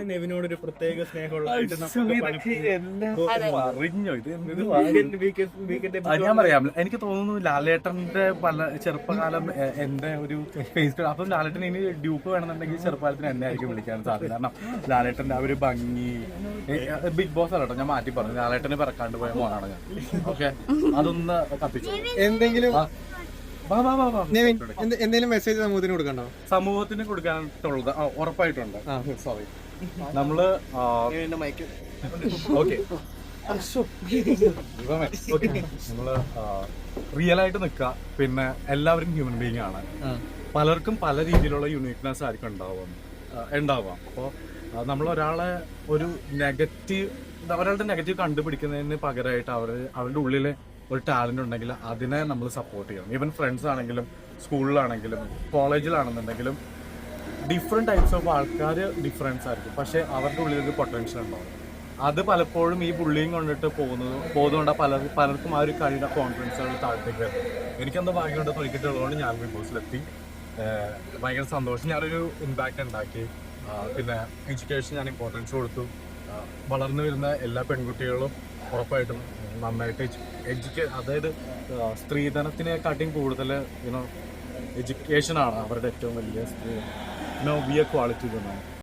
നെവിനോട് ഒരു പ്രത്യേക സ്നേഹമുള്ളതായിട്ട് ഞാൻ പറയാം. എനിക്ക് തോന്നുന്നു ലാലേട്ടന്റെ പല ചെറുപ്പകാലം എന്റെ ഒരു ഫേസ്. അപ്പം ലാലേട്ടൻ ഇനി ഡ്യൂപ്പ് വേണമെന്നുണ്ടെങ്കിൽ ചെറുപ്പകാലത്തിന് എന്നെ ആയിരിക്കും വിളിക്കാൻ സാധ്യത. കാരണം ലാലേട്ടന്റെ ആ ഒരു ഭംഗി, ബിഗ് ബോസ് അല്ലോ ഞാൻ മാറ്റി പറഞ്ഞു, ലാലേട്ടനെ പിറക്കാണ്ട് പോയ മോനാണ് ഞാൻ. ഓക്കെ, അതൊന്ന് കത്തിച്ചു. എന്തെങ്കിലും എന്തെങ്കിലും മെസ്സേജ് സമൂഹത്തിന് കൊടുക്കണ്ടോ? സമൂഹത്തിന് കൊടുക്കാനായിട്ടുള്ളത് ഉറപ്പായിട്ടുണ്ട്. സോറി, നമ്മള് ഓക്കെ നമ്മള് റിയൽ ആയിട്ട് നിൽക്കുക. പിന്നെ എല്ലാവരും ഹ്യൂമൻ ബീങ് ആണ്. പലർക്കും പല രീതിയിലുള്ള യുണീക്നെസ് ആയിരിക്കും ഉണ്ടാവാം. അപ്പോൾ നമ്മൾ ഒരാളുടെ നെഗറ്റീവ് കണ്ടുപിടിക്കുന്നതിന് പകരമായിട്ട് അവരുടെ ഉള്ളില് ഒരു ടാലന്റ് ഉണ്ടെങ്കിൽ അതിനെ നമ്മൾ സപ്പോർട്ട് ചെയ്യണം. ഈവൻ ഫ്രണ്ട്സ് ആണെങ്കിലും സ്കൂളിലാണെങ്കിലും കോളേജിലാണെന്നുണ്ടെങ്കിലും ഡിഫറെന്റ് ടൈപ്സ് ഓഫ് ആൾക്കാർ ഡിഫറൻസ് ആയിരിക്കും. പക്ഷെ അവരുടെ ഉള്ളിൽ ഒരു പൊട്ടൻഷ്യൽ ഉണ്ടാവും. അത് പലപ്പോഴും ഈ ബുള്ളിങ് കൊണ്ടിട്ട് പോകുന്നതുകൊണ്ട് പലർക്കും ആ ഒരു കഴിയുടെ കോൺഫിഡൻസുകൾ താഴ്ത്തേക്ക് വരും. എനിക്കെന്താ ഭാഗ്യമുണ്ട് തൊഴിക്കിട്ടുള്ളതുകൊണ്ട് ഞാൻ ബിഗ് ബോസിലെത്തി. ഭയങ്കര സന്തോഷം. ഞാനൊരു ഇമ്പാക്റ്റ് ഉണ്ടാക്കി. പിന്നെ എഡ്യൂക്കേഷൻ ഞാൻ ഇമ്പോർട്ടൻസ് കൊടുത്തു. വളർന്നു വരുന്ന എല്ലാ പെൺകുട്ടികളും ഉറപ്പായിട്ടും നന്നായിട്ട് അതായത് സ്ത്രീധനത്തിനെക്കാട്ടിയും കൂടുതൽ എഡ്യൂക്കേഷനാണ് അവരുടെ ഏറ്റവും വലിയ ബി എ ക്വാളിറ്റി എന്നാണ്.